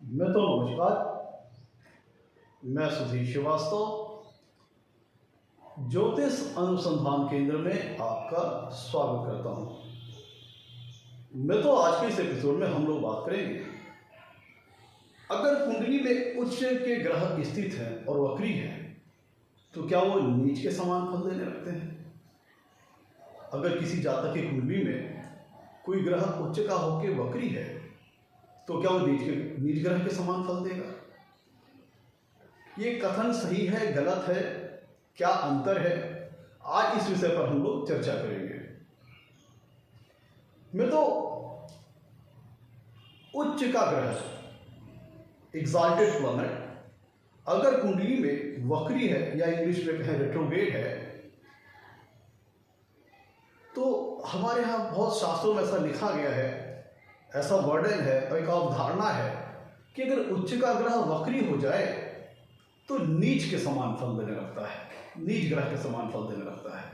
नमस्कार। मैं सुधीर श्रीवास्तव ज्योतिष अनुसंधान केंद्र में आपका स्वागत करता हूं। आज के इस एपिसोड में हम लोग बात करेंगे, अगर कुंडली में उच्च के ग्रह स्थित हैं और वक्री हैं तो क्या वो नीच के समान फल देने लगते हैं। अगर किसी जातक की कुंडली में कोई ग्रह उच्च का होकर वक्री है तो क्या वो नीच ग्रह के समान फल देगा। ये कथन सही है, गलत है, क्या अंतर है, आज इस विषय पर हम लोग चर्चा करेंगे। उच्च का ग्रह एग्जाल्टेड प्लैनेट अगर कुंडली में वक्री है या इंग्लिश में कहें रेट्रोग्रेड है तो हमारे यहाँ बहुत शास्त्रों में ऐसा लिखा गया है, ऐसा वर्णन है और एक अवधारणा है कि अगर उच्च का ग्रह वक्री हो जाए तो नीच के समान फल देने लगता है, नीच ग्रह के समान फल देने लगता है।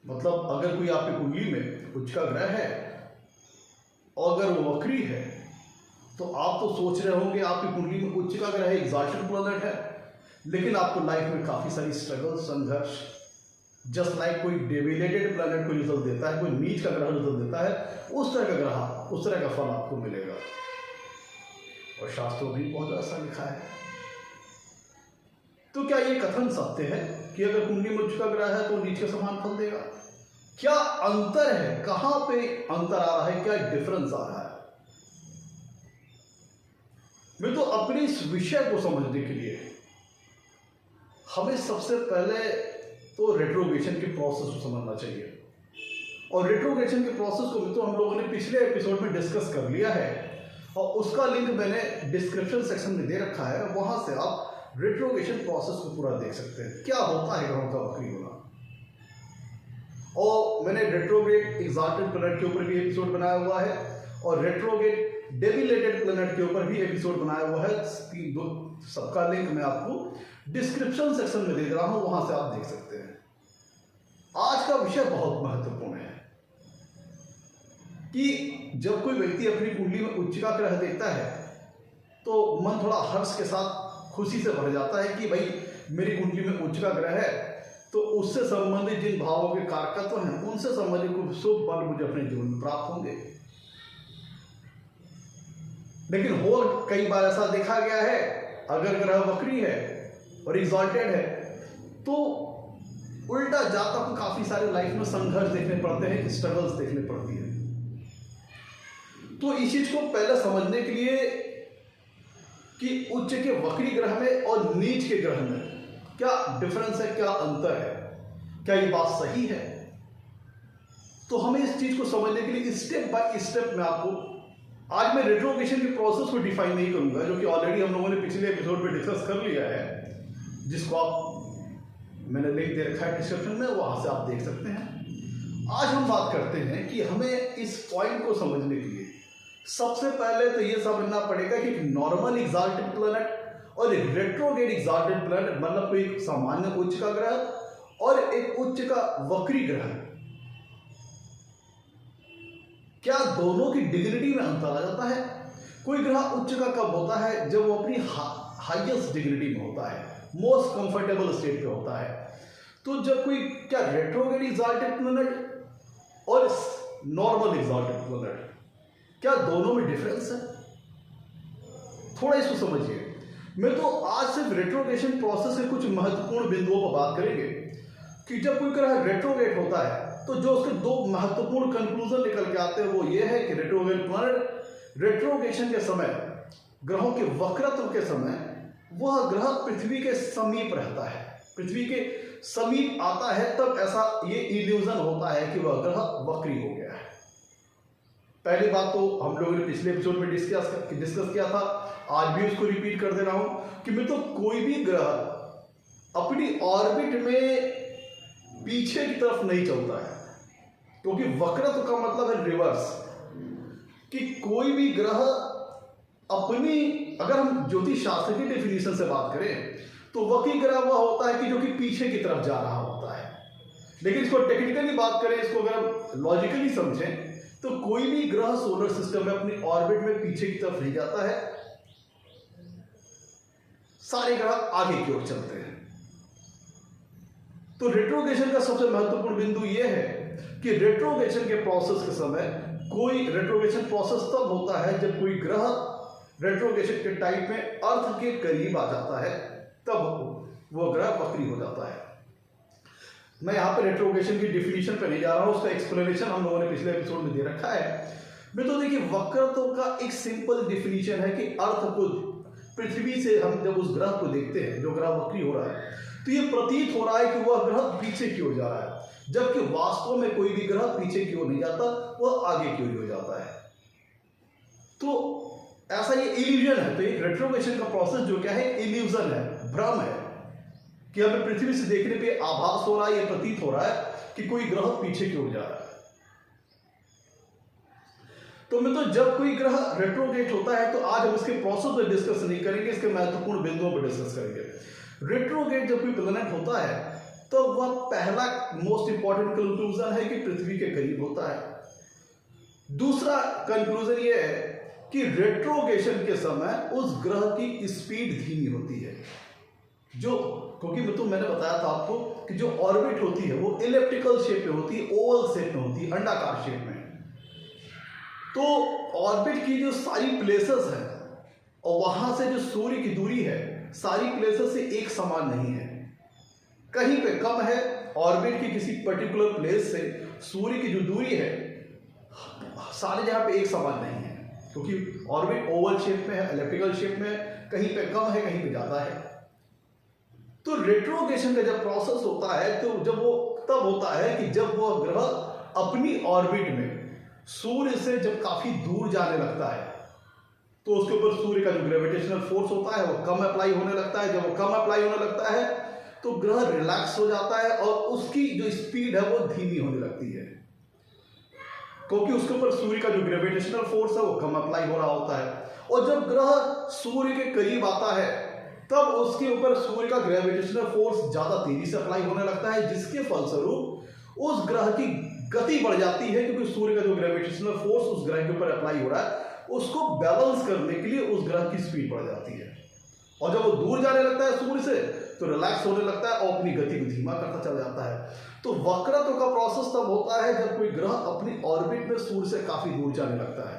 मतलब अगर कोई आपकी कुंडली में उच्च का ग्रह है और अगर वो वक्री है तो आप तो सोच रहे होंगे आपकी कुंडली में उच्च का ग्रह एग्जाल्टेड प्लैनेट है, लेकिन आपको लाइफ में काफी सारी स्ट्रगल, संघर्ष, जस्ट लाइक कोई डेविलेटेड प्लैनेट को रिजल्ट देता है, कोई नीच का ग्रह रिजल्ट देता है, उस तरह का ग्रह, उस तरह का फल आपको मिलेगा। और शास्त्रों भी बहुत ऐसा लिखा है। तो क्या ये कथन सत्य है कि अगर कुंडली में उच्च का ग्रह है तो नीच के समान फल देगा? क्या अंतर है, कहां पे अंतर आ रहा है, क्या डिफरेंस आ रहा है? मैं अपने इस विषय को समझने के लिए हमें सबसे पहले तो रेट्रोग्रेशन के प्रोसेस को समझना चाहिए। और रेट्रोग्रेशन के प्रोसेस को हम लोगों ने पिछले एपिसोड में डिस्कस कर लिया है और उसका लिंक मैंने डिस्क्रिप्शन सेक्शन में दे रखा है, वहां से आप रेट्रोग्रेशन प्रोसेस को पूरा देख सकते हैं, क्या होता है ग्रहों का वक्री होना। और मैंने रेट्रोग्रेड एग्जाल्टेड प्लैनेट के ऊपर भी एपिसोड बनाया हुआ है और रेट्रोग्रेड डेविलेटेड प्लैनेट के ऊपर भी एपिसोड बनाया हुआ है। सबका लिंक मैं आपको डिस्क्रिप्शन सेक्शन में दे रहा हूं, वहां से आप देख सकते हैं। आज का विषय बहुत महत्वपूर्ण है कि जब कोई व्यक्ति अपनी कुंडली में उच्च का ग्रह देखता है तो मन थोड़ा हर्ष के साथ खुशी से भर जाता है कि भाई मेरी कुंडली में उच्च का ग्रह है तो उससे संबंधित जिन भावों के कारकत्व हैं उनसे संबंधित कुछ शुभ फल मुझे अपने जीवन में प्राप्त होंगे। लेकिन और कई बार ऐसा देखा गया है, अगर ग्रह वक्री है और एग्जाल्टेड है तो उल्टा जातक को काफी सारे लाइफ में संघर्ष देखने पड़ते हैं, स्ट्रगल्स देखने पड़ती है। तो इस चीज को पहले समझने के लिए कि उच्च के वक्री ग्रह में और नीच के ग्रह में क्या डिफरेंस है, क्या अंतर है, क्या ये बात सही है, तो हमें इस चीज को समझने के लिए स्टेप बाय स्टेप में आपको आज मैं रेट्रोग्रेशन के प्रोसेस को डिफाइन नहीं करूंगा, जो कि ऑलरेडी हम लोगों ने पिछले एपिसोड में डिस्कस कर लिया है, जिसको मैंने लिंक दे रखा है डिस्क्रिप्शन में, वहां से आप देख सकते हैं। आज हम बात करते हैं कि हमें इस पॉइंट को समझने के लिए सबसे पहले तो ये समझना पड़ेगा कि एक नॉर्मल एग्जाल्टेड प्लैनेट और एक रेट्रोग्रेड एग्जाल्टेड प्लैनेट, मतलब कोई सामान्य उच्च का ग्रह और एक उच्च का वक्री ग्रह, क्या दोनों की डिग्निटी में अंतर आ जाता है। कोई ग्रह उच्च का कब होता है? जब वो अपनी हाईएस्ट डिग्निटी में होता है, मोस्ट कंफर्टेबल स्टेट पे होता है। तो जब कोई क्या रेट्रोग्रेड एग्जाल्टेड प्लैनेट और नॉर्मल एग्जाल्टेड प्लैनेट, क्या दोनों में डिफरेंस है? थोड़ा इसको समझिए। मैं आज सिर्फ रेट्रोग्रेशन प्रोसेस के कुछ महत्वपूर्ण बिंदुओं पर बात करेंगे कि जब कोई ग्रह रेट्रोग्रेड होता है तो जो उसके दो महत्वपूर्ण कंक्लूजन निकल के आते हैं वो ये है कि रेट्रोग्रेड प्लैनेट रेट्रोग्रेशन के समय, ग्रहों के वक्रत्व के समय, वह ग्रह पृथ्वी के समीप रहता है, पृथ्वी के समीप आता है, तब ऐसा ये इल्यूजन होता है कि वह ग्रह वक्री हो गया है। पहली बात तो हम लोगों ने पिछले एपिसोड में डिस्कस किया था, आज भी उसको रिपीट कर दे रहा हूं कि कोई भी ग्रह अपनी ऑर्बिट में पीछे की तरफ नहीं चलता है, क्योंकि वक्रत्व का मतलब है रिवर्स, कि कोई भी ग्रह अपनी, अगर हम ज्योतिष शास्त्र की डेफिनेशन से बात करें तो वक्री ग्रह वह होता है कि जो कि पीछे की तरफ जा रहा होता है। लेकिन इसको टेक्निकली बात करें, इसको अगर हम लॉजिकली समझें तो कोई भी ग्रह सोलर सिस्टम में अपनी ऑर्बिट में पीछे की तरफ नहीं जाता है, सारे ग्रह आगे की ओर चलते हैं। तो रेट्रोगेशन का सबसे महत्वपूर्ण बिंदु यह है कि रेट्रोगेशन के प्रोसेस के समय कोई रेट्रोगेशन प्रोसेस तब होता है जब कोई ग्रह रेट्रोगेशन के टाइम में अर्थ के करीब आ जाता है, तब वह ग्रह वक्री हो जाता है। मैं यहाँ पे रेट्रोगेशन की डिफिनीशन पे नहीं जा रहा हूँ, उसका एक्सप्लेनेशन हम लोगों ने पिछले एपिसोड में दे रखा है। मैं तो देखिए वक्रत्व का एक सिंपल डिफिनीशन है कि अर्थ को पृथ्वी से हम जब उस ग्रह को देखते हैं जो ग्रह वक्री हो रहा है, तो ये प्रतीत हो रहा है कि वह ग्रह पीछे की ओर जा रहा है, जबकि वास्तव में कोई भी ग्रह पीछे की ओर नहीं जाता, वह आगे की ओर हो जाता है। तो ऐसा ये इल्यूजन है। तो एक रेट्रोगेशन का प्रोसेस जो क्या है, इल्यूजन है, भ्रम है कि हमें पृथ्वी से देखने पे आभास हो रहा है, ये प्रतीत हो रहा है कि कोई ग्रह पीछे की ओर जा रहा है। तो मैं तो जब कोई ग्रह रेट्रोगेट होता है, तो आज हम इसके प्रोसेस पर डिस्कस नहीं करेंगे, इसके महत्वपूर्ण बिंदुओं पर डिस्कस करेंगे। रेट्रोगेट जब कोई प्लैनेट होता है तो वह पहला मोस्ट इंपॉर्टेंट कंक्लूजन है कि पृथ्वी के करीब होता है। दूसरा कंक्लूजन यह है कि रेट्रोगेशन के समय उस ग्रह की स्पीड धीमी होती है, जो क्योंकि मैंने बताया था आपको कि जो ऑर्बिट होती है वो इलिप्टिकल शेप में होती है, ओवल शेप में होती है, अंडाकार शेप में। तो ऑर्बिट की जो सारी प्लेसेस हैं और वहां से जो सूर्य की दूरी है, सारी प्लेसेस से एक समान नहीं है, कहीं पे कम है। ऑर्बिट की किसी पर्टिकुलर प्लेस से सूर्य की जो दूरी है सारे जगह पे एक समान नहीं है, क्योंकि ऑर्बिट ओवल शेप में है, इलिप्टिकल शेप में है, कहीं पे कम है, कहीं पे ज्यादा है। तो रेट्रोगेशन का जब प्रोसेस होता है तो जब वो तब होता है कि जब वो ग्रह अपनी ऑर्बिट में सूर्य से जब काफी दूर जाने लगता है, तो उसके ऊपर सूर्य का जो ग्रेविटेशनल फोर्स होता है वो कम अप्लाई होने लगता है। जब वो कम अप्लाई होने लगता है तो ग्रह रिलैक्स हो जाता है और उसकी जो स्पीड है वो धीमी होने लगती है, क्योंकि उसके ऊपर सूर्य का जो ग्रेविटेशनल फोर्स है वो कम अप्लाई हो रहा होता है। और जब ग्रह सूर्य के करीब आता है तब उसके ऊपर सूर्य का ग्रेविटेशनल फोर्स ज्यादा तेजी से अप्लाई होने लगता है, जिसके फलस्वरूप उस ग्रह की गति बढ़ जाती है, क्योंकि सूर्य का जो ग्रेविटेशनल फोर्स उस ग्रह के ऊपर अप्लाई हो रहा है उसको बैलेंस करने के लिए उस ग्रह की स्पीड बढ़ जाती है। और जब वो दूर जाने लगता है सूर्य से तो रिलैक्स होने लगता है और अपनी गति को धीमा करता चला जाता है। तो वक्रत्व का प्रोसेस तब होता है जब कोई ग्रह अपनी ऑर्बिट में सूर्य से काफी दूर जाने लगता है,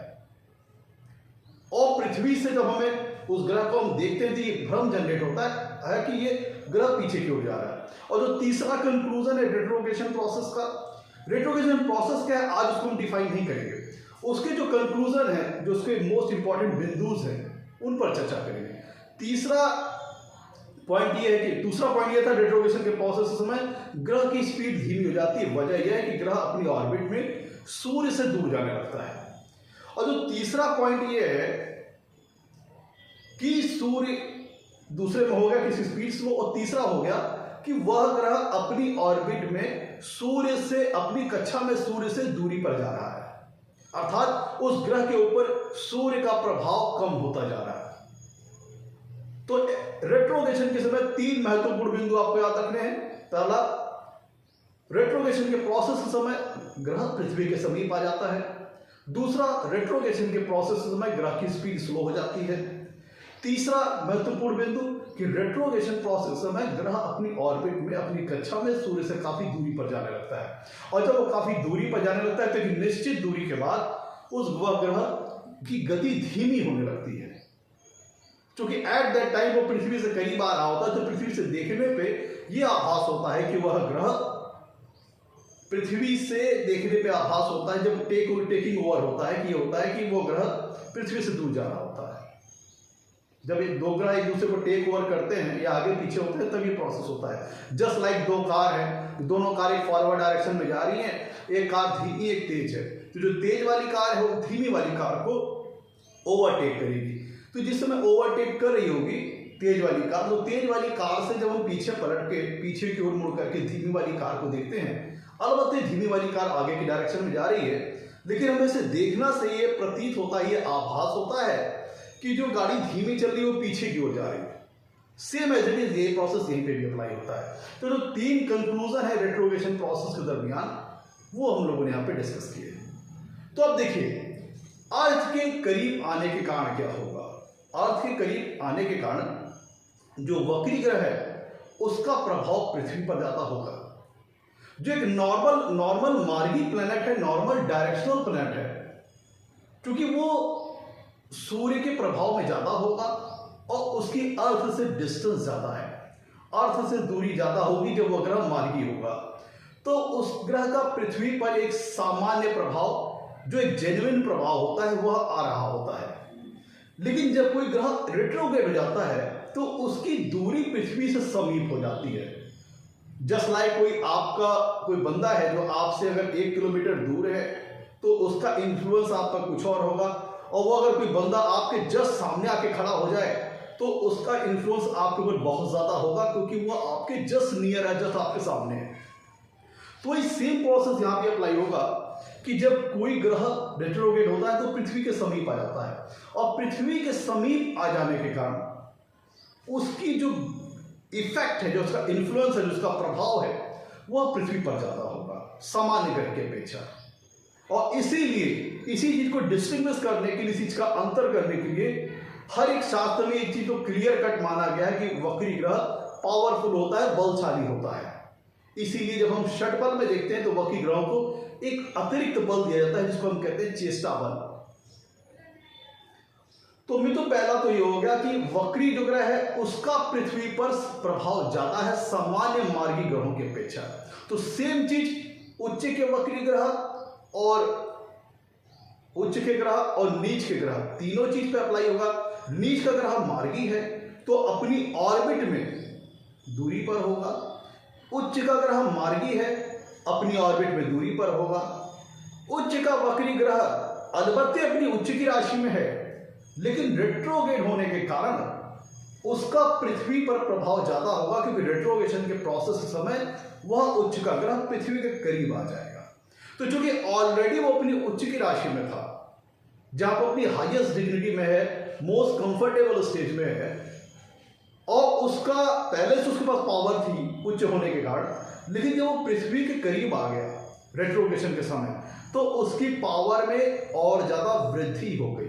और पृथ्वी से जब हमें उस ग्रह को हम देखते हैं तो ये भ्रम जनरेट होता है कि ये ग्रह पीछे की ओर जा रहा है। और जो तीसरा कंक्लूजन है रेट्रोगेशन प्रोसेस का, रेट्रोगेशन प्रोसेस क्या है आज उसको हम डिफाइन नहीं करेंगे, उसके जो कंक्लूजन है, जो उसके मोस्ट इंपॉर्टेंट बिंदुज हैं उन पर चर्चा करेंगे। दूसरा पॉइंट ये था रेट्रोगेशन के प्रोसेस के समय ग्रह की स्पीड धीमी हो जाती है। वजह यह है कि ग्रह अपनी ऑर्बिट में सूर्य से दूर जाने लगता है। और जो तीसरा पॉइंट ये है कि सूर्य दूसरे में हो गया किसी स्पीड से, और तीसरा हो गया कि वह ग्रह अपनी ऑर्बिट में सूर्य से, अपनी कक्षा में सूर्य से दूरी पर जा रहा है, अर्थात उस ग्रह के ऊपर सूर्य का प्रभाव कम होता जा रहा है। तो रेट्रोगेशन के समय तीन महत्वपूर्ण बिंदु आपको याद रखने हैं। पहला, रेट्रोगेशन के प्रोसेस के समय ग्रह पृथ्वी के समीप आ जाता है। दूसरा, रेट्रोगेशन के प्रोसेस के समय ग्रह की स्पीड स्लो हो जाती है। तीसरा महत्वपूर्ण बिंदु कि रेट्रोगेशन प्रोसेस के समय ग्रह अपनी ऑर्बिट में, अपनी कक्षा में सूर्य से काफी दूरी पर जाने लगता है, और जब वो काफी दूरी पर जाने लगता है तो एक निश्चित दूरी के बाद उस ग्रह की गति धीमी होने लगती है, क्योंकि एट दैट टाइम वो पृथ्वी से करीब आ रहा होता है। तो पृथ्वी से देखने पे यह आभास होता है कि वह ग्रह पृथ्वी से देखने पे आभास होता है, जब टेकिंग ओवर होता है कि होता है कि वो ग्रह पृथ्वी से दूर जा रहा होता है। जब ये दो ग्रह एक दूसरे को टेक ओवर करते हैं या आगे पीछे होते हैं तब ये प्रोसेस होता है। जस्ट लाइक दो कार हैं, दोनों कार एक फॉरवर्ड डायरेक्शन में जा रही हैं, एक कार धीमी एक तेज है, तो जो तेज वाली कार है वो धीमी वाली कार को ओवरटेक करेगी। तो जिस समय ओवरटेक कर रही होगी तेज वाली कार, तो तेज वाली कार से जब हम पीछे पलट के पीछे की ओर मुड़ करके धीमी वाली कार को देखते हैं, अलबत्ते धीमी वाली कार आगे की डायरेक्शन में जा रही है, लेकिन हमें इसे देखना से ये प्रतीत होता है, ये आभास होता है कि जो गाड़ी धीमी चल रही है वो पीछे की ओर जा रही है। सेम एज इट इज ये प्रोसेस यहीं पे भी अप्लाई होता है। तो जो तीन कंक्लूजन है रेट्रोगेशन प्रोसेस के दरमियान वो हम लोगों ने यहाँ पे डिस्कस किए। तो अब देखिए, अर्थ के करीब आने के कारण क्या होगा। अर्थ के करीब आने के कारण जो वक्री ग्रह है उसका प्रभाव पृथ्वी पर ज्यादा होगा। जो एक नॉर्मल मार्गी प्लैनेट है, नॉर्मल डायरेक्शनल प्लैनेट है, क्योंकि वो सूर्य के प्रभाव में ज्यादा होगा और उसकी अर्थ से डिस्टेंस ज्यादा है, अर्थ से दूरी ज्यादा होगी जब वह ग्रह मार्गी होगा, तो उस ग्रह का पृथ्वी पर एक सामान्य प्रभाव, जो एक जेन्युइन प्रभाव होता है, वह आ रहा होता है। लेकिन जब कोई ग्रह रेट्रोग्रेड हो जाता है तो उसकी दूरी पृथ्वी से समीप हो जाती है। जस्ट लाइक कोई बंदा है जो आपसे अगर 1 किलोमीटर दूर है तो उसका इन्फ्लुएंस आप पर कुछ और होगा, और वो अगर कोई बंदा आपके जस्ट सामने आके खड़ा हो जाए तो उसका इन्फ्लुएंस आपके ऊपर बहुत ज्यादा होगा, क्योंकि वो आपके जस्ट नियर है, जस्ट आपके सामने है। तो ये सेम प्रोसेस यहाँ पे अप्लाई होगा कि जब कोई ग्रह रेट्रोग्रेड होता है तो पृथ्वी के समीप आ जाता है, और पृथ्वी के समीप आ जाने के कारण उसकी जो इफेक्ट है, जो उसका इन्फ्लुएंस है, जो उसका प्रभाव है, वह पृथ्वी पर ज्यादा होगा सामान्य ग्रह की अपेक्षा। और इसीलिए इसी चीज को डिस्टिंग्विश करने के लिए, इस चीज का अंतर करने के लिए हर एक शास्त्र में एक चीज को क्लियर कट माना गया है कि वक्री ग्रह पावरफुल होता है, बलशाली होता है। इसीलिए जब हम षटबल में देखते हैं तो वक्री ग्रहों को एक अतिरिक्त बल दिया जाता है, जिसको हम कहते हैं चेष्टा बल। तो मित्रों, पहला तो ये हो गया कि वक्री जो ग्रह है उसका पृथ्वी पर प्रभाव ज्यादा है सामान्य मार्गी ग्रहों की अपेक्षा। तो सेम चीज उच्च के वक्री ग्रह और नीच के ग्रह, तीनों चीज पे अप्लाई होगा। नीच का ग्रह मार्गी है तो अपनी ऑर्बिट में दूरी पर होगा, उच्च का ग्रह मार्गी है अपनी ऑर्बिट में दूरी पर होगा। उच्च का वक्री ग्रह अलबत्ते अपनी उच्च की राशि में है, लेकिन रेट्रोग्रेड होने के कारण उसका पृथ्वी पर प्रभाव ज्यादा होगा, क्योंकि रेट्रोग्रेशन के प्रोसेस के समय वह उच्च का ग्रह पृथ्वी के करीब आ जाएगा। तो चूंकि ऑलरेडी वो अपनी उच्च की राशि में था, जहां पर अपनी हाईएस्ट डिग्निटी में है, मोस्ट कंफर्टेबल स्टेज में है, और उसका पहले से उसके पास पावर थी उच्च होने के कारण, लेकिन जब वो पृथ्वी के करीब आ गया रेट्रोग्रेशन के समय, तो उसकी पावर में और ज्यादा वृद्धि हो गई।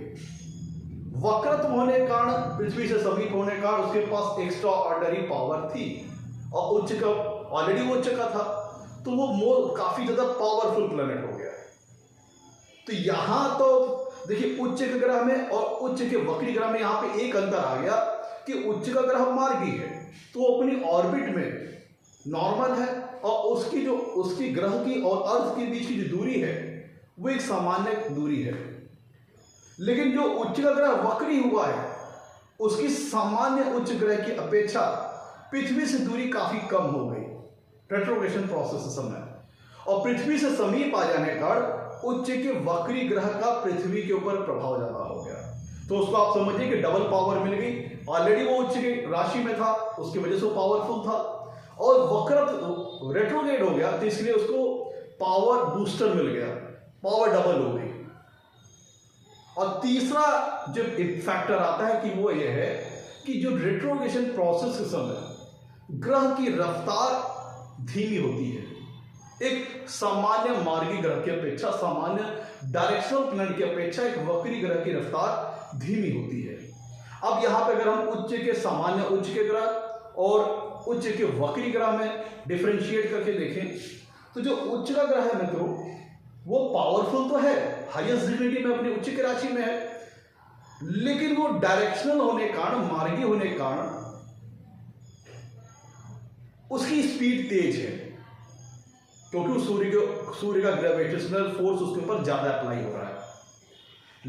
वक्रत्व होने के कारण, पृथ्वी से समीप होने के कारण उसके पास एक्स्ट्रा ऑर्डिनरी पावर थी, और उच्च का ऑलरेडी वो उच्च का था, तो वो काफी ज्यादा पावरफुल प्लेनेट हो गया। तो यहां तो देखिए, उच्च के ग्रह में और उच्च के वक्री ग्रह में यहां पे एक अंतर आ गया कि उच्च का ग्रह मार्गी है तो अपनी ऑर्बिट में नॉर्मल है, और उसकी ग्रह की और अर्थ के बीच की जो दूरी है वो एक सामान्य दूरी है। लेकिन जो उच्च का ग्रह वक्री हुआ है उसकी सामान्य उच्च ग्रह की अपेक्षा पृथ्वी से दूरी काफी कम हो गई रेट्रोग्रेशन प्रोसेस के समय, और पृथ्वी से समीप आ जाने पर उच्च के वक्री ग्रह का पृथ्वी के ऊपर प्रभाव ज्यादा हो गया। तो उसको आप समझिए कि डबल पावर मिल गई। ऑलरेडी वो उच्च की राशि में था, उसकी वजह से वो पावरफुल था, और वक्रत्व रेट्रोग्रेड हो गया तो इसलिए उसको पावर बूस्टर मिल गया, पावर डबल हो गई। और तीसरा जो फैक्टर आता है कि वो ये है कि जो रेट्रोग्रेशन प्रोसेस के समय ग्रह की रफ्तार धीमी होती है, एक सामान्य मार्गी ग्रह की अपेक्षा, सामान्य डायरेक्शनल प्लैनेट की अपेक्षा एक वक्री ग्रह की रफ्तार धीमी होती है। अब यहां पे अगर हम उच्च के सामान्य उच्च के ग्रह और उच्च के वक्री ग्रह में डिफरेंशिएट करके देखें, तो जो उच्च का ग्रह है मित्रों वो पावरफुल तो है, हाईएस्ट डिग्निटी में अपनी उच्च की राशि में है, लेकिन वो डायरेक्शनल होने के कारण, मार्गी होने के कारण उसकी स्पीड तेज है, क्योंकि सूर्य का ग्रेविटेशनल फोर्स उसके ऊपर ज्यादा अप्लाई हो रहा है।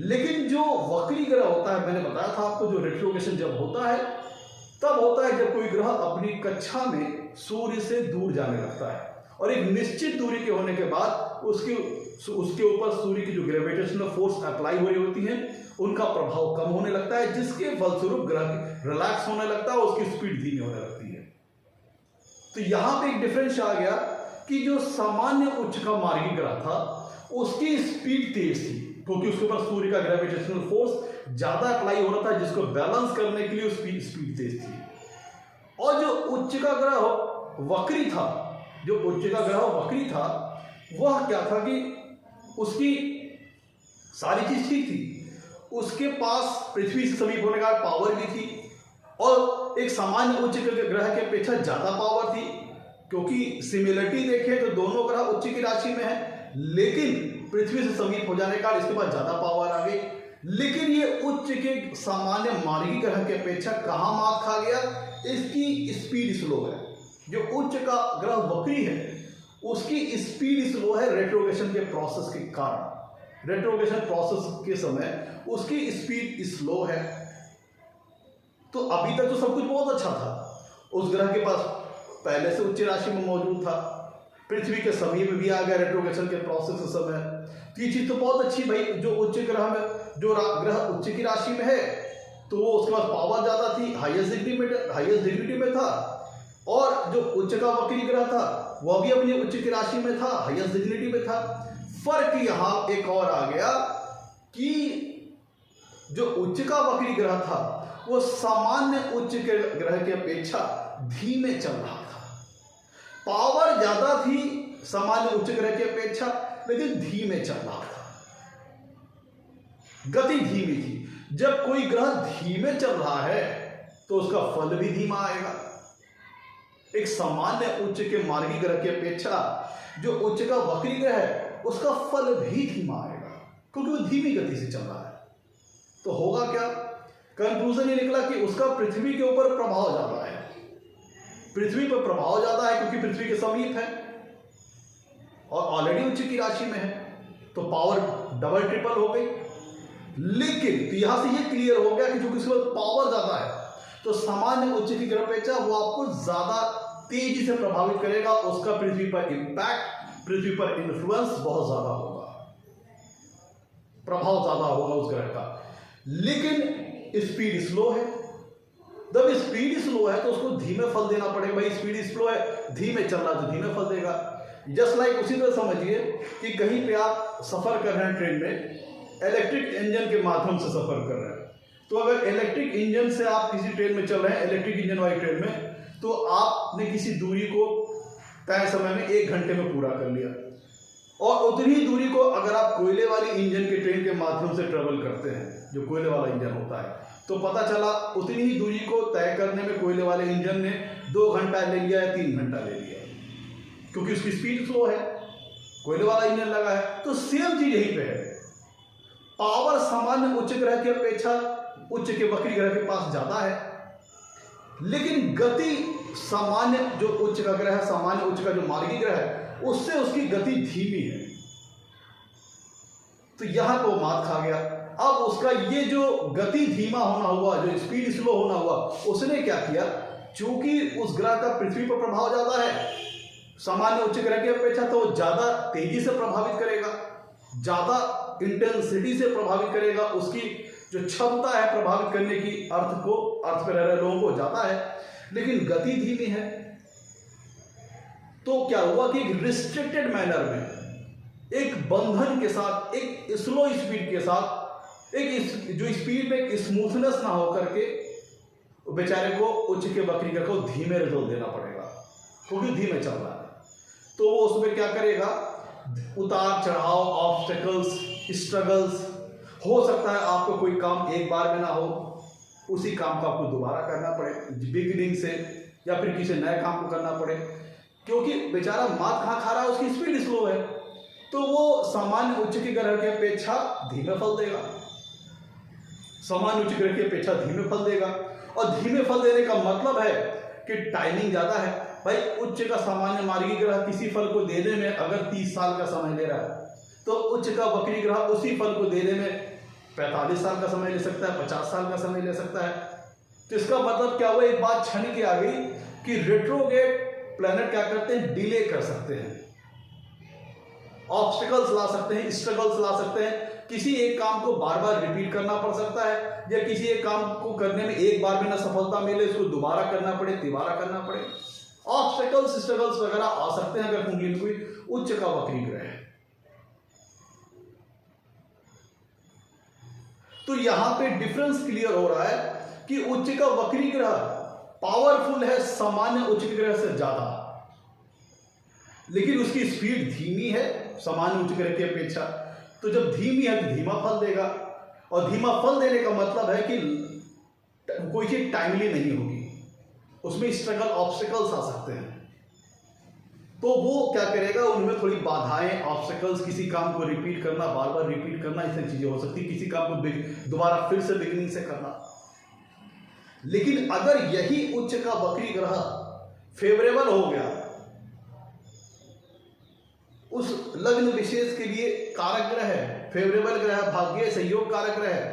लेकिन जो वक्री ग्रह होता है, मैंने बताया था आपको, जो रेट्रोग्रेशन जब होता है तब होता है जब कोई ग्रह अपनी कक्षा में सूर्य से दूर जाने लगता है, और एक निश्चित दूरी के होने के बाद उसके ऊपर सूर्य की जो ग्रेविटेशनल फोर्स अप्लाई हो रही होती है उनका प्रभाव कम होने लगता है, जिसके फलस्वरूप ग्रह रिलैक्स होने लगता है, उसकी स्पीड धीमी होने लगती है। तो यहां पे एक डिफरेंस आ गया कि जो सामान्य उच्च का मार्गी ग्रह था उसकी स्पीड तेज थी, क्योंकि उसके ऊपर सूर्य का ग्रेविटेशनल फोर्स ज्यादा अप्लाई हो रहा था, जिसको बैलेंस करने के लिए उसकी स्पीड तेज थी। और जो उच्च का ग्रह वक्री था, वह क्या था कि उसकी सारी चीज ठीक थी, उसके पास पृथ्वी से समीप होने का पावर भी थी और एक सामान्य उच्च ग्रह की अपेक्षा ज्यादा पावर थी, क्योंकि सिमिलरिटी देखें तो दोनों ग्रह उच्च की राशि में है, लेकिन पृथ्वी से समीप हो जाने का इसके पास ज्यादा पावर आ गई। लेकिन ये उच्च के सामान्य मार्गी ग्रह की अपेक्षा कहाँ मात खा गया, इसकी स्पीड स्लो है। जो उच्च का ग्रह वक्री है उसकी स्पीड स्लो है रेट्रोग्रेशन के प्रोसेस के कारण। रेट्रोग्रेशन प्रोसेस के समय उसकी स्पीड स्लो है। तो अभी तक तो सब कुछ बहुत अच्छा था, उस ग्रह के पास पहले से उच्च राशि में मौजूद था, पृथ्वी के समीप भी आ गया रेट्रोग्रेशन के प्रोसेस के समय, तो ये चीज तो बहुत अच्छी भाई। जो उच्च ग्रह में जो ग्रह उच्च की राशि में है तो वो उसके पास पावर ज्यादा थी, हाईएस्ट डिग्री में था, और जो उच्च का वक्री ग्रह था वह भी अपनी उच्च की राशि में था, हाईएस्ट डिग्निटी में था। फर्क यहां एक और आ गया कि जो उच्च का वक्री ग्रह था वो सामान्य उच्च के ग्रह की अपेक्षा धीमे चल रहा था। पावर ज्यादा थी सामान्य उच्च ग्रह की अपेक्षा, लेकिन धीमे चल रहा था, गति धीमी थी। जब कोई ग्रह धीमे चल रहा है तो उसका फल भी धीमा आएगा। एक सामान्य उच्च के मार्गी ग्रह की अपेक्षा जो उच्च का वक्री ग्रह है उसका फल भी धीमा आएगा, क्योंकि वो धीमी गति से चल रहा है। तो होगा क्या, कंक्लूजन ये निकला कि उसका पृथ्वी के ऊपर प्रभाव ज्यादा है। पृथ्वी पर प्रभाव ज्यादा है क्योंकि पृथ्वी के समीप है और ऑलरेडी उच्च की राशि में है, तो पावर डबल ट्रिपल हो गई। लेकिन तो यहां से ये क्लियर हो गया कि जो किसी पर पावर ज्यादा है तो सामान्य उच्च की ग्रह अपेक्षा वो आपको ज्यादा तेजी से प्रभावित करेगा, उसका पृथ्वी पर इंपैक्ट, पृथ्वी पर इन्फ्लुएंस बहुत ज्यादा होगा, प्रभाव ज्यादा होगा उस ग्रह का। लेकिन स्पीड स्लो है। जब स्पीड स्लो है तो उसको धीमे फल देना पड़ेगा। भाई स्पीड स्लो है, धीमे चल रहा तो धीमे फल देगा। जस्ट लाइक उसी तरह समझिए कि कहीं पे आप सफर कर रहे हैं ट्रेन में, इलेक्ट्रिक इंजन के माध्यम से सफर कर रहे हैं, तो अगर इलेक्ट्रिक इंजन से आप किसी ट्रेन में चल रहे हैं, इलेक्ट्रिक इंजन वाली ट्रेन में, तो आपने किसी दूरी को तय समय में 1 घंटे में पूरा कर लिया, और उतनी ही दूरी को अगर आप कोयले वाली इंजन के ट्रेन के माध्यम से ट्रेवल करते हैं, जो कोयले वाला इंजन होता है, तो पता चला उतनी ही दूरी को तय करने में कोयले वाले इंजन ने 2 घंटा ले लिया या 3 घंटा ले लिया, क्योंकि उसकी स्पीड स्लो है, कोयले वाला इंजन लगा है। तो सेम चीज यहीं पे है, पावर सामान्य उच्च ग्रह की अपेक्षा उच्च के वक्री ग्रह के पास ज्यादा है, लेकिन गति सामान्य जो उच्च का ग्रह है, सामान्य उच्च का जो मार्गी ग्रह है, उससे उसकी गति धीमी है। तो यहां तो मात खा गया। अब उसका ये जो गति धीमा होना हुआ, जो स्पीड स्लो होना हुआ, उसने क्या किया, चूंकि उस ग्रह का पृथ्वी पर प्रभाव ज्यादा है सामान्य उच्च ग्रह की अपेक्षा, तो वो ज्यादा तेजी से प्रभावित करेगा, ज्यादा इंटेंसिटी से प्रभावित करेगा। उसकी जो क्षमता है प्रभावित करने की, अर्थ पे रह रहे लोगों को ज्यादा है, लेकिन गति धीमी है। तो क्या हुआ कि एक रिस्ट्रिक्टेड मैनर में, एक बंधन के साथ, एक स्लो स्पीड के साथ, एक जो स्पीड में एक स्मूथनेस ना होकर के बेचारे को उच्च के वक्री ग्रह को धीमे रिजल्ट देना पड़ेगा, क्योंकि धीमे चल रहा है। तो वो उसमें क्या करेगा, उतार चढ़ाव, ऑब्स्टेकल्स, स्ट्रगल्स, हो सकता है आपको कोई काम एक बार में ना हो, उसी काम को आपको दोबारा करना पड़े बिगिनिंग से, या फिर किसी नए काम को करना पड़े, क्योंकि बेचारा मात खा रहा है, उसकी स्पीड स्लो है, तो वो सामान्य उच्च की ग्रह की अपेक्षा धीमे फल देगा, सामान्य उच्च ग्रह की अपेक्षा धीमे फल देगा। और धीमे फल देने का मतलब है कि टाइमिंग ज्यादा है। भाई उच्च का सामान्य मार्गी ग्रह किसी फल को देने में अगर 30 साल का समय ले रहा है, तो उच्च का वक्री ग्रह उसी फल को देने में 45 साल का समय ले सकता है, 50 साल का समय ले सकता है। तो इसका मतलब क्या हुआ, एक बात क्षणिक आ गई कि रेट्रोग्रेड प्लैनेट क्या करते हैं, डिले कर सकते हैं, ऑब्स्टिकल्स ला सकते हैं, स्ट्रगल्स ला सकते हैं, किसी एक काम को बार बार रिपीट करना पड़ सकता है, या किसी एक काम को करने में एक बार में ना सफलता मिले, इसको दोबारा करना पड़े, तिबारा करना पड़े। ऑब्स्टिकल्स, स्ट्रगल्स वगैरह आ सकते हैं अगर कुंडली में कोई उच्च का वक्री ग्रह है। तो यहां पे डिफरेंस क्लियर हो रहा है कि उच्च का वक्री ग्रह पावरफुल है सामान्य उच्च ग्रह से ज्यादा, लेकिन उसकी स्पीड धीमी है सामान्य उच्च ग्रह की अपेक्षा। तो जब धीमी है तो धीमा फल देगा, और धीमा फल देने का मतलब है कि कोई चीज टाइमली नहीं होगी, उसमें स्ट्रगल ऑब्स्टिकल्स आ सकते हैं। तो वो क्या करेगा, उनमें थोड़ी बाधाएं, ऑब्स्टिकल्स, किसी काम को रिपीट करना, बार बार रिपीट करना, इस तरह चीजें हो सकती है, किसी काम को दोबारा फिर से बिगिनिंग से करना। लेकिन अगर यही उच्च का वक्री ग्रह फेवरेबल हो गया, उस लग्न विशेष के लिए कारक ग्रह है, फेवरेबल ग्रह, भाग्य सहयोग कारक ग्रह है,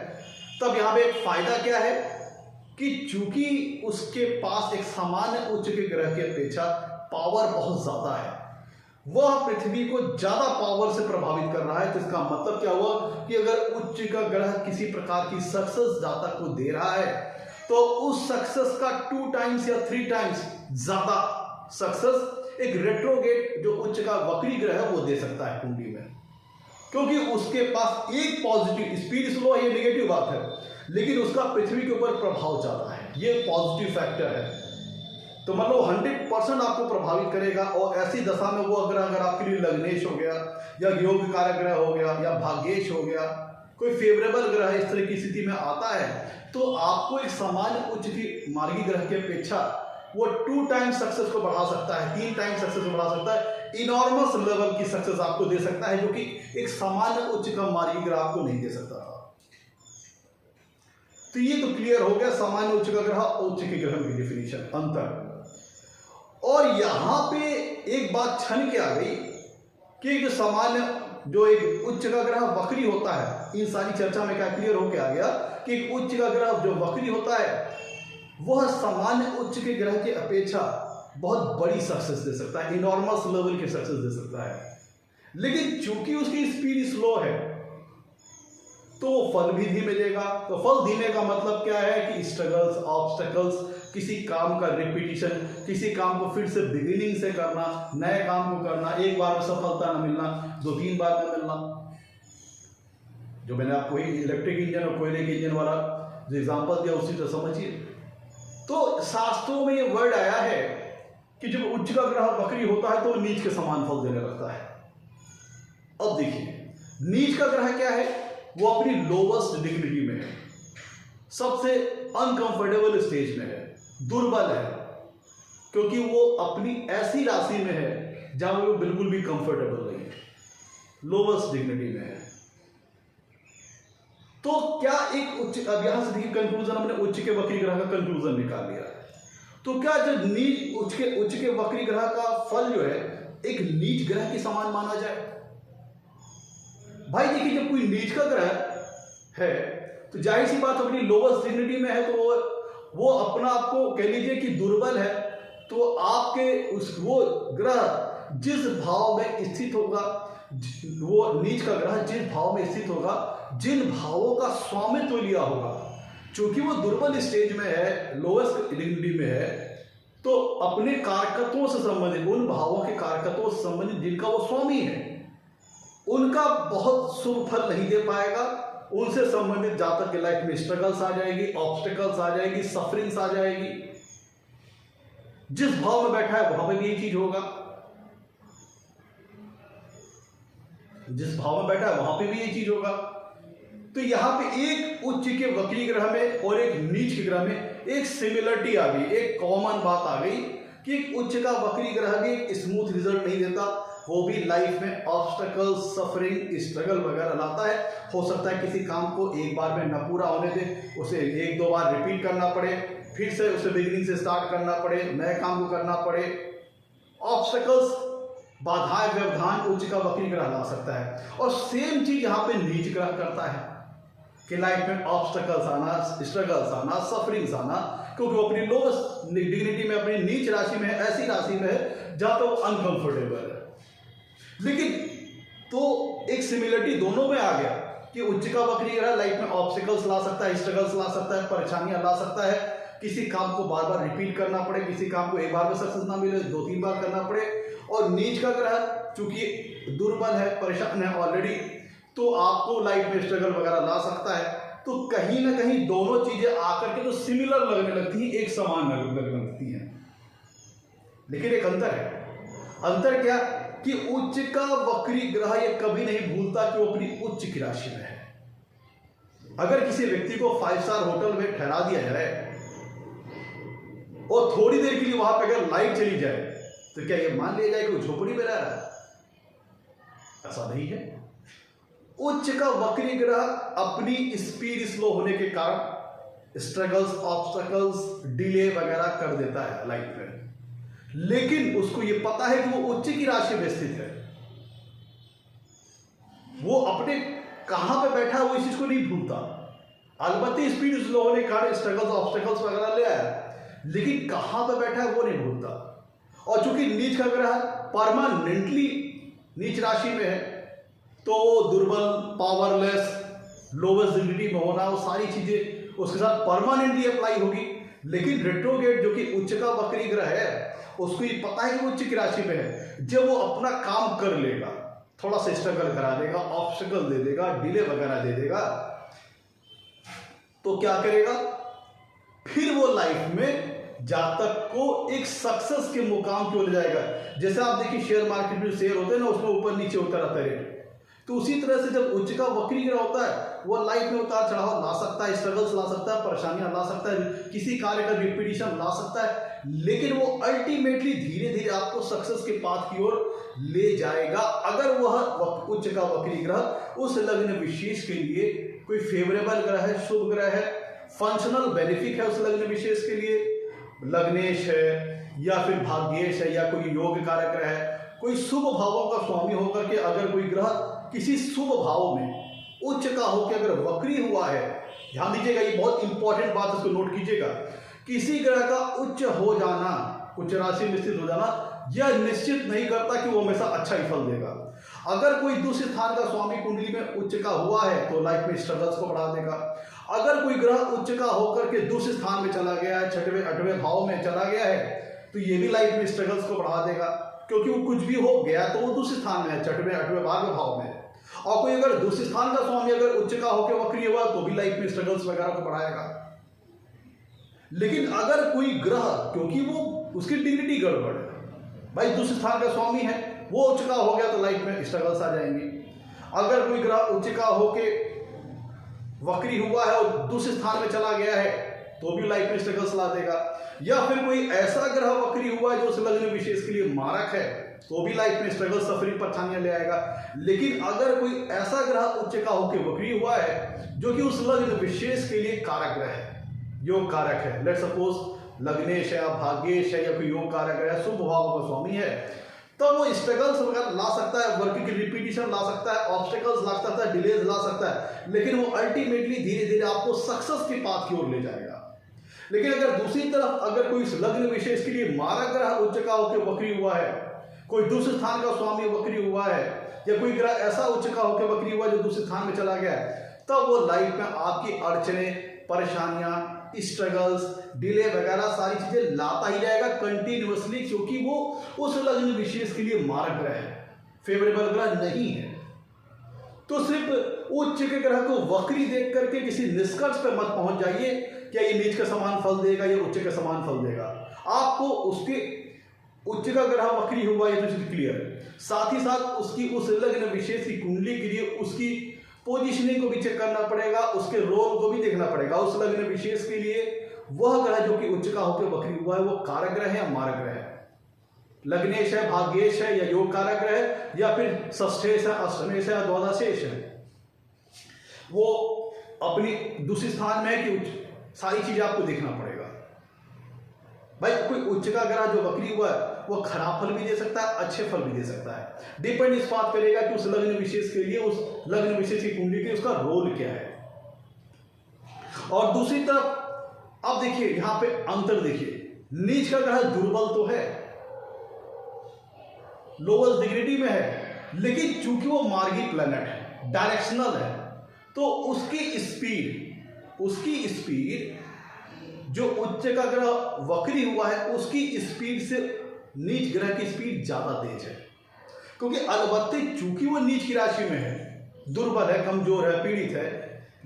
तब यहां पे एक फायदा क्या है कि चूंकि उसके पास एक सामान्य उच्च के ग्रह की अपेक्षा पावर बहुत ज्यादा है, वह पृथ्वी को ज्यादा पावर से प्रभावित कर रहा है। तो इसका मतलब क्या हुआ कि अगर उच्च का ग्रह किसी प्रकार की सक्सेस जातक को दे रहा है, तो उस सक्सेस का 2 टाइम्स या 3 टाइम्स ज्यादा सक्सेस एक रेट्रोगेट जो उच्च का वक्री ग्रह है वो दे सकता है कुंडली में, क्योंकि उसके पास एक पॉजिटिव, स्पीड स्लो है, ये नेगेटिव बात है, लेकिन उसका पृथ्वी के ऊपर प्रभाव ज्यादा है, ये पॉजिटिव फैक्टर है। तो मतलब 100% आपको प्रभावित करेगा। और ऐसी दशा में वो अगर आपके लिए लग्नेश हो गया, या योग कारक ग्रह हो गया, या भाग्येश हो गया, कोई फेवरेबल ग्रह इस तरह की स्थिति में आता है, तो आपको एक सामान्य उच्च की मार्गी ग्रह की अपेक्षा वो 2 टाइम्स सक्सेस को बढ़ा सकता है, 3 टाइम्स सक्सेस को बढ़ा सकता है, इनॉर्मस लेवल की सक्सेस आपको दे सकता है, जो कि एक सामान्य उच्च का मार्गी ग्रह आपको नहीं दे सकता था। तो ये तो क्लियर हो गया सामान्य उच्च का ग्रह, उच्च के ग्रह की डिफिनीशन, अंतर। और यहां पे एक बात छन के आ गई कि जो सामान्य, जो एक उच्च का ग्रह वक्री होता है, इन सारी चर्चा में क्या क्लियर होके आ गया कि एक उच्च का ग्रह जो वक्री होता है वह सामान्य उच्च के ग्रह की अपेक्षा बहुत बड़ी सक्सेस दे सकता है, इनॉर्मस लेवल की सक्सेस दे सकता है। लेकिन चूंकि उसकी स्पीड स्लो है, तो फल भी धीमे देगा। तो फल धीमे का मतलब क्या है कि स्ट्रगल्स, ऑब्स्टेकल्स, किसी काम का रिपीटिशन, किसी काम को फिर से बिगिनिंग से करना, नए काम को करना, एक बार में सफलता न मिलना, 2-3 बार में मिलना। जो मैंने आपको इलेक्ट्रिक इंजन और कोयले के इंजन वाला जो एग्जांपल दिया, उसी तरह समझिए। तो शास्त्रों में ये वर्ड आया है कि जब उच्च का ग्रह वक्री होता है तो वो नीच के समान फल देने लगता है। अब देखिए, नीच का ग्रह क्या है, वो अपनी लोवेस्ट डिग्निटी में है, सबसे अनकंफर्टेबल स्टेज में है, दुर्बल है, क्योंकि वो अपनी ऐसी राशि में है जहां वो बिल्कुल भी कंफर्टेबल नहीं है, लोवेस्ट डिग्निटी में है। तो क्या एक उच्च, अब यहां से देखिए कंक्लूजन, हमने उच्च के वक्री ग्रह का कंक्लूजन निकाल लिया। तो क्या जब नीच, उच्च के वक्री ग्रह का फल जो है एक नीच ग्रह के समान माना जाए? भाई देखिए, जब कोई नीच का ग्रह है तो जाहिर सी बात अपनी लोवेस्ट डिग्निटी में है, तो वो अपना आपको कह लीजिए कि दुर्बल है। तो आपके वो ग्रह जिस भाव में स्थित होगा, वो नीच का ग्रह जिस भाव में स्थित होगा, जिन भावों का स्वामित्व लिया होगा, चूंकि वो दुर्बल स्टेज में है, लोवेस्ट डिग्निटी में है, तो अपने कारकत्वों से संबंधित, उन भावों के कारकत्वों से संबंधित जिनका वो स्वामी है, उनका बहुत शुभ फल नहीं दे पाएगा। उनसे संबंधित जातक के लाइफ में स्ट्रगल्स आ जाएगी, ऑब्स्टिकल्स आ जाएगी, सफरिंग्स आ जाएगी। जिस भाव में बैठा है वहां पर भी यही चीज होगा, जिस भाव में बैठा है वहां पे भी यही चीज होगा। तो यहां पे एक उच्च के वक्री ग्रह में और एक नीच के ग्रह में एक सिमिलरिटी आ गई, एक कॉमन बात आ गई कि एक उच्च का वक्री ग्रह भी एक स्मूथ रिजल्ट नहीं देता, वो भी लाइफ में ऑब्स्टेकल, सफरिंग, स्ट्रगल वगैरह लाता है। हो सकता है किसी काम को एक बार में न पूरा होने दे, उसे 1-2 बार रिपीट करना पड़े, फिर से उसे बिगिनिंग से स्टार्ट करना पड़े, नए काम को करना पड़े। ऑब्स्टेकल्स, बाधाएं, व्यवधान उच्च का वक्री ग्रह ला सकता है। और सेम चीज यहाँ पे नीच ग्रह करता है कि लाइफ में ऑब्स्टेकल्स आना, स्ट्रगल्स आना, सफरिंग्स आना, क्योंकि वो अपनी लोवेस्ट डिग्निटी में, अपनी नीच राशि में, ऐसी राशि में है जहां तो अनकंफर्टेबल है। लेकिन तो एक सिमिलरिटी दोनों में आ गया कि उच्च का वक्री ग्रह लाइफ में ऑब्स्टिकल्स ला सकता है, स्ट्रगल्स ला सकता है, परेशानियां ला सकता है, किसी काम को बार बार रिपीट करना पड़े, किसी काम को एक बार में सक्सेस ना मिले, 2-3 बार करना पड़े। और नीच का ग्रह चूंकि दुर्बल है, परेशान है ऑलरेडी, तो आपको लाइफ में स्ट्रगल वगैरह ला सकता है। तो कहीं ना कहीं दोनों चीजें आकर के तो सिमिलर लगने लगती हैं, एक समान लगने लगती हैं। लेकिन एक अंतर है। अंतर क्या कि उच्च का वक्री ग्रह ये कभी नहीं भूलता कि वो अपनी उच्च की राशि में है। अगर किसी व्यक्ति को 5 स्टार होटल में ठहरा दिया जाए और थोड़ी देर के लिए वहां पर अगर लाइट चली जाए तो क्या ये मान लिया जाए कि वो झोपड़ी में रह रहा है? ऐसा नहीं है। उच्च का वक्री ग्रह अपनी स्पीड स्लो होने के कारण स्ट्रगल्स, ऑब्स्टकल्स, डिले वगैरह कर देता है लाइफ में, लेकिन उसको ये पता है कि वो उच्च की राशि में स्थित है। वो अपने कहां पे बैठा है वो इस चीज को नहीं भूलता। अलबत्ते स्पीड स्लो होने के कारण स्ट्रगल्स, ऑब्स्टकल्स वगैरह ले आया, लेकिन कहां पे बैठा है वो नहीं भूलता। और चूंकि नीच का ग्रह परमानेंटली नीच राशि में है तो दुर्बल, पावरलेस, लोवेस्ट डिग्री में होना, वो सारी चीजें उसके साथ परमानेंटली अप्लाई होगी। लेकिन रेट्रोगेट जो कि उच्च का वक्री ग्रह है उसको ये पता है कि वो उच्च की राशि में है। जब वो अपना काम कर लेगा, थोड़ा सा स्ट्रगल करा देगा, ऑब्स्टिकल दे देगा, डिले वगैरह दे देगा, तो क्या करेगा? फिर वो लाइफ में जातक को एक सक्सेस के मुकाम की ओर ले जाएगा। जैसे आप देखिए शेयर मार्केट में शेयर होते हैं ना, उसमें ऊपर नीचे होता रहता है रेट, तो उसी तरह से जब उच्च का वक्री ग्रह होता है वो लाइफ में उतार चढ़ाव ला सकता है, स्ट्रगल्स ला सकता है, परेशानियां ला सकता है, किसी कार्य का रिपीटिशन ला सकता है, लेकिन वो अल्टीमेटली धीरे धीरे आपको सक्सेस के पाथ की ओर ले जाएगा। अगर वह उच्च का वक्री ग्रह उस लग्न विशेष के लिए कोई फेवरेबल ग्रह है, शुभ ग्रह है, फंक्शनल बेनिफिक है उस लग्न विशेष के लिए, लग्नेश है या फिर भाग्येश है या कोई योग कारक ग्रह है, कोई शुभ भावों का स्वामी होकर के अगर कोई ग्रह किसी शुभ भाव में उच्च का होकर अगर वक्री हुआ है, ध्यान दीजिएगा ये बहुत इंपॉर्टेंट बात, इसको नोट कीजिएगा। किसी ग्रह का उच्च हो जाना, उच्च राशि में स्थित हो जाना, यह निश्चित नहीं करता कि वो हमेशा अच्छा ही फल देगा। अगर कोई दूसरे स्थान का स्वामी कुंडली में उच्च का हुआ है तो लाइफ में स्ट्रगल्स को बढ़ा देगा। अगर कोई ग्रह उच्च का होकर के दूसरे स्थान में चला गया है, 6वें 8वें भाव में चला गया है, तो ये भी लाइफ में स्ट्रगल्स को बढ़ा देगा, क्योंकि वो कुछ भी हो गया तो वो दूसरे स्थान में है, 6वें 8वें 12वें भाव में। और कोई अगर दूसरे स्थान का स्वामी अगर उच्च का होकर वक्री हुआ तो भी लाइफ में स्ट्रगल्स वगैरह को बढ़ाएगा। लेकिन अगर कोई ग्रह, क्योंकि वो उसकी डिग्निटी गड़बड़ है, भाई दूसरे स्थान का स्वामी है, वो उच्च का हो गया तो लाइफ में स्ट्रगल्स आ जाएंगे। अगर कोई ग्रह उच्च का होके वक्री हुआ है और दूसरे स्थान में चला गया है तो भी लाइफ में स्ट्रगल्स ला देगा। या फिर कोई ऐसा ग्रह वक्री हुआ है जो उस लग्न विशेष के लिए मारक है तो भी लाइफ में स्ट्रगल, सफरिंग, परेशानियां ले आएगा। लेकिन अगर कोई ऐसा ग्रह उच्च का होकर वक्री हुआ है जो कि उस लग्न विशेष के लिए कारक ग्रह है, योग कारक है, लेट सपोज लग्नेश है, भाग्येश है या कोई योग कारक है, शुभ भाव का स्वामी है, तब वो स्ट्रगल्स वगैरह ला सकता है, वर्क की रिपीटिशन ला सकता है, ऑब्स्टिकल्स ला सकता है, डिलेज ला सकता है, लेकिन वो अल्टीमेटली धीरे धीरे आपको सक्सेस के पाथ की ओर ले जाएगा। लेकिन अगर दूसरी तरफ अगर कोई इस लग्न विशेष के लिए मारक ग्रह उच्च का होकर वक्री हुआ है, कोई दूसरे स्थान का स्वामी वक्री हुआ है, या कोई ग्रह ऐसा उच्च का होकर वक्री हुआ है जो दूसरे स्थान में चला गया है, तब वो लाइफ में आपकी अड़चने, परेशानियां, स्ट्रगल्स, डिले वगैरह सारी चीजें लाता ही जाएगा कंटिन्यूअसली, क्योंकि वो उस लग्न विशेष के लिए मारक ग्रह है, फेवरेबल ग्रह नहीं है। तो सिर्फ उच्च के ग्रह को वक्री देख करके किसी निष्कर्ष पर मत पहुंच जाइए क्या ये नीच का समान फल देगा या उच्च का समान फल देगा। आपको उसके उच्च का ग्रह वक्री हुआ ये तो क्लियर है, साथ ही साथ उसकी उस लग्न विशेष की कुंडली के लिए उसकी पोजीशनिंग को भी चेक करना पड़ेगा, उसके रोल को भी देखना पड़ेगा। उस लग्न विशेष के लिए वह ग्रह जो कि उच्च का होकर वक्री हुआ है वो कारक ग्रह है या मारक ग्रह है, लग्नेश है, भाग्येश है या योग कारक ग्रह है, या फिर षष्ठेश है, अष्टमेश है या द्वादशेश है, वो अपनी दूसरे स्थान में है कि सारी चीजें आपको देखना पड़ेगा। भाई कोई उच्च का ग्रह जो वक्री हुआ है वो खराब फल भी दे सकता है, अच्छे फल भी दे सकता है, डिपेंड इस बात करेगा कि उस लग्न विशेष के लिए, उस लग्न विशेष की कुंडली के उसका रोल क्या है। और दूसरी तरफ अब देखिए यहां पे अंतर देखिए, नीच का ग्रह दुर्बल तो है, लोअर डिग्निटी में है, लेकिन चूंकि वो मार्गी प्लैनेट है, डायरेक्शनल है, तो उसकी स्पीड जो उच्च का ग्रह वक्री हुआ है उसकी स्पीड से नीच ग्रह की स्पीड ज्यादा तेज है, क्योंकि अलबत्ते चूंकि वो नीच की राशि में है, दुर्बल है, कमजोर है, पीड़ित है,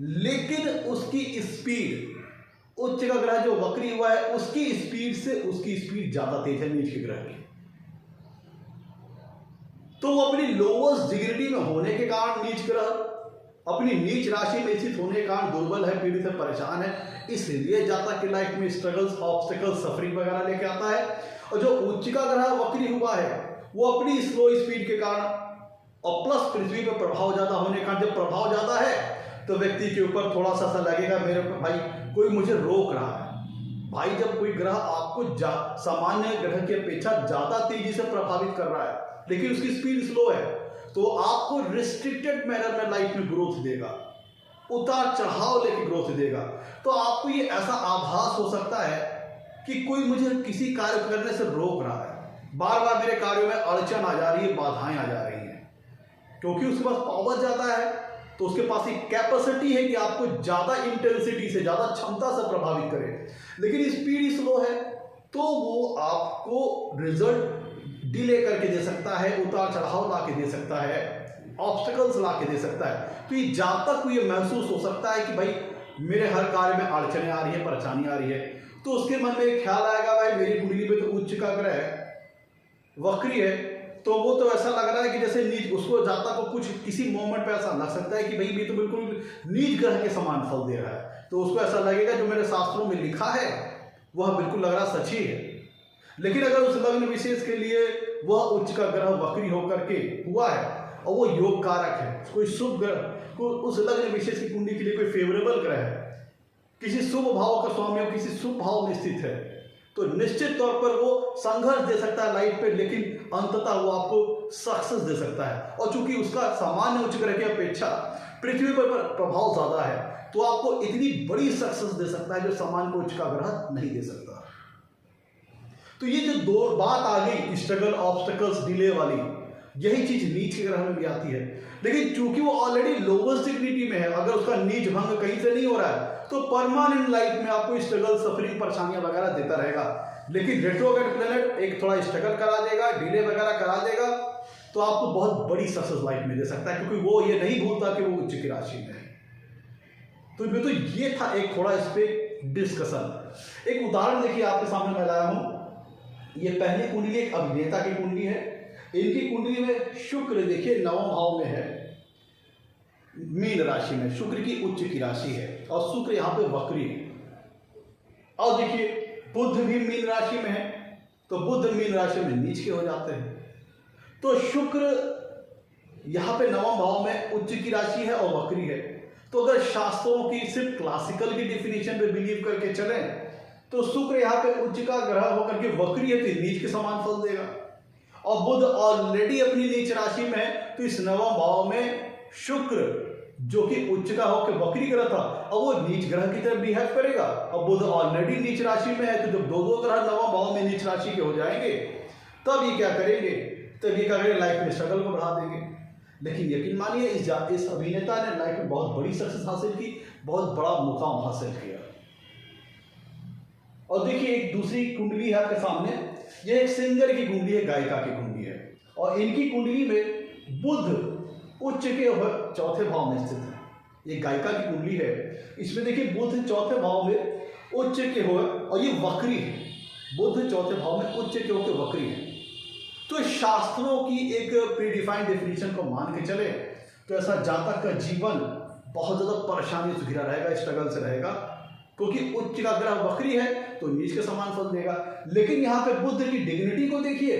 लेकिन उसकी स्पीड उच्च का ग्रह जो वक्री हुआ है उसकी स्पीड से उसकी स्पीड ज्यादा तेज है नीच के ग्रह की। तो वो अपनी लोवेस्ट डिग्निटी में होने के कारण नीच ग्रह, अपनी नीच राशि में स्थित होने के कारण दुर्बल है, पीड़ित है, परेशान है, इसलिए जातक की लाइफ में स्ट्रगल्स, ऑब्स्टिकल्स, सफरिंग वगैरह लेके आता है। और जो उच्चिका ग्रह वक्री हुआ है वो अपनी स्लो स्पीड के कारण और प्लस पृथ्वी पर प्रभाव ज्यादा होने का, जब प्रभाव ज्यादा है तो व्यक्ति के ऊपर थोड़ा सा लगेगा मेरे भाई कोई मुझे रोक रहा है। भाई जब कोई ग्रह आपको सामान्य ग्रह की अपेक्षा ज्यादा तेजी से प्रभावित कर रहा है लेकिन उसकी स्पीड स्लो है तो आपको रिस्ट्रिक्टेड मैनर में लाइफ में ग्रोथ देगा, उतार चढ़ाव लेके ग्रोथ देगा। तो आपको ये ऐसा आभास हो सकता है कि कोई मुझे किसी कार्य करने से रोक रहा है, बार बार मेरे कार्यों में अड़चन आ जा रही है, बाधाएं आ जा रही हैं, क्योंकि उसके पास पावर ज्यादा है तो उसके पास एक कैपेसिटी है कि आपको ज्यादा इंटेंसिटी से, ज्यादा क्षमता से प्रभावित करे। लेकिन स्पीड स्लो है तो वो आपको रिजल्ट डिले करके दे सकता है, उतार चढ़ाव ला के दे सकता है, ऑब्स्टिकल्स ला के दे सकता है। तो ये जातक को ये महसूस हो सकता है कि भाई मेरे हर कार्य में अड़चने आ रही है, परेशानी आ रही है, तो उसके मन में एक ख्याल आएगा भाई मेरी कुंडली में तो उच्च का ग्रह है, वक्री है, तो वो तो ऐसा लग रहा है कि जैसे नीच, उसको जातक को कुछ किसी मोमेंट पे ऐसा लग सकता है कि भाई ये तो बिल्कुल नीच ग्रह के समान फल दे रहा है। तो उसको ऐसा लगेगा जो मेरे शास्त्रों में लिखा है वह बिल्कुल लग रहा सच ही है। लेकिन अगर उस लग्न विशेष के लिए वह उच्च का ग्रह वक्री होकर के हुआ है और वो योग कारक है, कोई शुभ ग्रह को उस लग्न विशेष की कुंडली के लिए कोई फेवरेबल ग्रह है, किसी शुभ भाव का स्वामी हो, किसी शुभ भाव में स्थित है, तो निश्चित तौर पर वो संघर्ष दे सकता है लाइफ पे, लेकिन अंततः वो आपको सक्सेस दे सकता है। और चूंकि उसका सामान्य उच्च ग्रह की अपेक्षा पृथ्वी पर प्रभाव ज्यादा है तो आपको इतनी बड़ी सक्सेस दे सकता है जो सामान्य उच्च का ग्रह नहीं दे सकता। तो ये जो दो बात आ गई स्ट्रगल, ऑब्स्टिकल्स, डिले वाली, यही चीज नीच के ग्रह में भी आती है। लेकिन चूंकि वो ऑलरेडी लोवेस्ट डिग्निटी में है, अगर उसका नीच भंग कहीं से नहीं हो रहा है तो परमानेंट लाइफ में आपको स्ट्रगल, सफरिंग, परेशानियां वगैरह देता रहेगा। लेकिन रेट्रोग्रेड प्लैनेट एक थोड़ा स्ट्रगल करा देगा, डिले वगैरह करा देगा, तो आपको बहुत बड़ी सक्सेस लाइफ में दे सकता है, क्योंकि वो ये नहीं भूलता कि वो उच्च की राशि में है। तो ये था एक थोड़ा इस पे डिस्कशन। एक उदाहरण देखिए आपके सामने मैं लाया हूं। ये पहली कुंडली एक अभिनेता की कुंडली है। इनकी कुंडली में शुक्र देखिए नवम भाव में है, मीन राशि में, शुक्र की उच्च की राशि है और शुक्र यहाँ पे वक्री है। और देखिए बुध भी मीन राशि में है तो बुध मीन राशि में नीच के हो जाते हैं। तो शुक्र यहाँ पे नवम भाव में उच्च की राशि है और वक्री है। तो अगर शास्त्रों की सिर्फ क्लासिकल की डिफिनेशन पे बिलीव करके चलें तो शुक्र यहाँ पे उच्च का ग्रह होकर के वक्री है तो नीच के समान फल देगा। और बुध ऑलरेडी अपनी नीच राशि में है तो इस नवम भाव में शुक्र जो कि उच्च का होकर वक्री ग्रह था अब वो नीच ग्रह की तरफ बिहेव करेगा। और बुध ऑलरेडी नीच राशि में है तो जब दो ग्रह नवम भाव में नीच राशि के हो जाएंगे तब ये क्या करेंगे, तब ये क्या करेंगे, लाइफ में स्ट्रगल को बढ़ा देंगे। लेकिन यकीन मानिए इस अभिनेता ने लाइफ में बहुत बड़ी सक्सेस हासिल की, बहुत बड़ा मुकाम हासिल किया। और देखिए एक दूसरी कुंडली है आपके सामने, ये एक सिंगर की कुंडली है, गायिका की कुंडली है। और इनकी कुंडली में बुध उच्च के चौथे भाव में स्थित है। ये गायिका की कुंडली है, इसमें देखिए बुध चौथे भाव में उच्च के हो और ये वक्री है। बुध चौथे भाव में उच्च के होकर वक्री है। तो शास्त्रों की एक प्रीडिफाइंड डेफिनेशन को मान के चले तो ऐसा जातक का जीवन बहुत ज्यादा परेशानी से घिरा रहेगा, स्ट्रगल से रहेगा, क्योंकि उच्च का ग्रह वक्री है तो नीच के समान फल देगा। लेकिन यहाँ पे बुध की डिग्निटी को देखिए,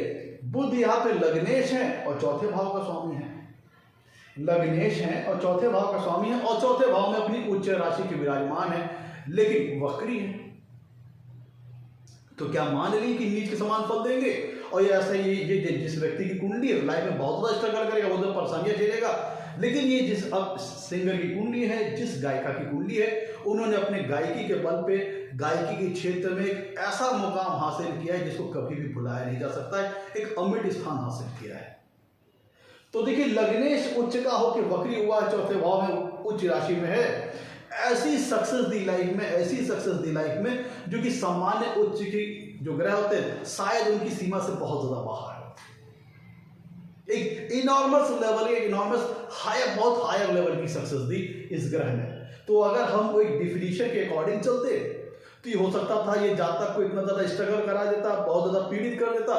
बुध यहाँ पे लग्नेश है और चौथे भाव का स्वामी है, लग्नेश है और चौथे भाव का स्वामी है और चौथे भाव में अपनी उच्च राशि के विराजमान है, लेकिन वक्री है। तो क्या मान ली कि नीच के समान फल देंगे? और ये ऐसा ये जिस व्यक्ति की कुंडली है लाइफ में बहुत ज्यादा स्ट्रगल करेगा, बहुत ज्यादा परेशानियां झेलेगा। लेकिन ये जिस अब सिंगर की कुंडली है, जिस गायिका की कुंडली है, उन्होंने अपने गायकी के बल पे गायकी के क्षेत्र में एक ऐसा मुकाम हासिल किया है जिसको कभी भी भुलाया नहीं जा सकता है, एक अमिट स्थान हासिल किया है। तो देखिए लग्नेश उच्च का होकर वक्री हुआ, चौथे भाव में उच्च राशि में है। ऐसी सक्सेस दी लाइफ में, ऐसी सक्सेस दी लाइफ में जो कि सामान्य उच्च की जो ग्रह होते हैं शायद उनकी सीमा से बहुत ज्यादा बाहर है। एक इनॉर्मस लेवल, एक इनॉर्मस हायर, बहुत हायर लेवल की सक्सेस दी इस ग्रह ने। तो अगर हम एक डिफिनीशन के अकॉर्डिंग चलते तो ये हो सकता था ये जातक को इतना ज्यादा स्ट्रगल करा देता, बहुत ज्यादा पीड़ित कर देता,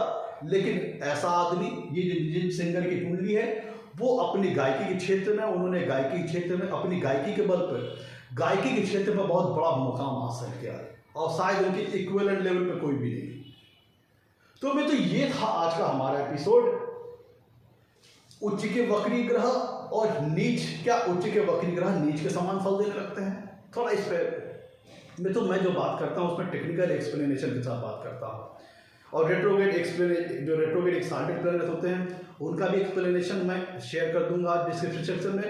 लेकिन ऐसा आदमी, ये जिन सिंगर की कुंडली है, वो अपनी गायकी के क्षेत्र में, उन्होंने गायकी के क्षेत्र में अपनी गायकी के बल पर गायकी के क्षेत्र में बहुत बड़ा मुकाम हासिल किया और शायद उनके इक्विवेलेंट लेवल पे कोई भी नहीं। तो मैं तो ये था आज का हमारा एपिसोड, उच्च के वक्री ग्रह और नीच। क्या उच्च के वक्री ग्रह नीच के समान फल देने लगते हैं? थोड़ा इस पर मैं जो बात करता हूँ उसमें टेक्निकल एक्सप्लेनेशन के साथ बात करता हूँ, और जो रेट्रोग्रेड एक्साल्टेड प्लैनेट होते हैं उनका भी एक्सप्लेनेशन मैं शेयर कर दूंगा डिस्क्रिप्शन सेक्शन में।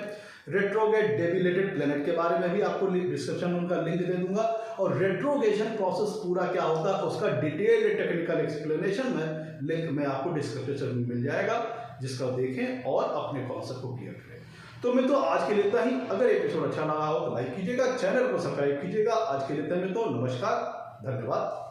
रेट्रोग्रेड डेबिलेटेड प्लैनेट के बारे में भी आपको डिस्क्रिप्शन में उनका लिंक दे दूंगा, और रेट्रोगेशन प्रोसेस पूरा क्या होता है उसका डिटेल्ड टेक्निकल एक्सप्लेनेशन में लिंक में आपको डिस्क्रिप्शन में मिल जाएगा, जिसका देखें और अपने कॉन्सेप्ट को क्लियर करें। तो मैं तो आज के लिए इतना ही। अगर एपिसोड अच्छा लगा हो तो लाइक कीजिएगा, चैनल को सब्सक्राइब कीजिएगा। आज के लिए इतना ही। तो नमस्कार, धन्यवाद।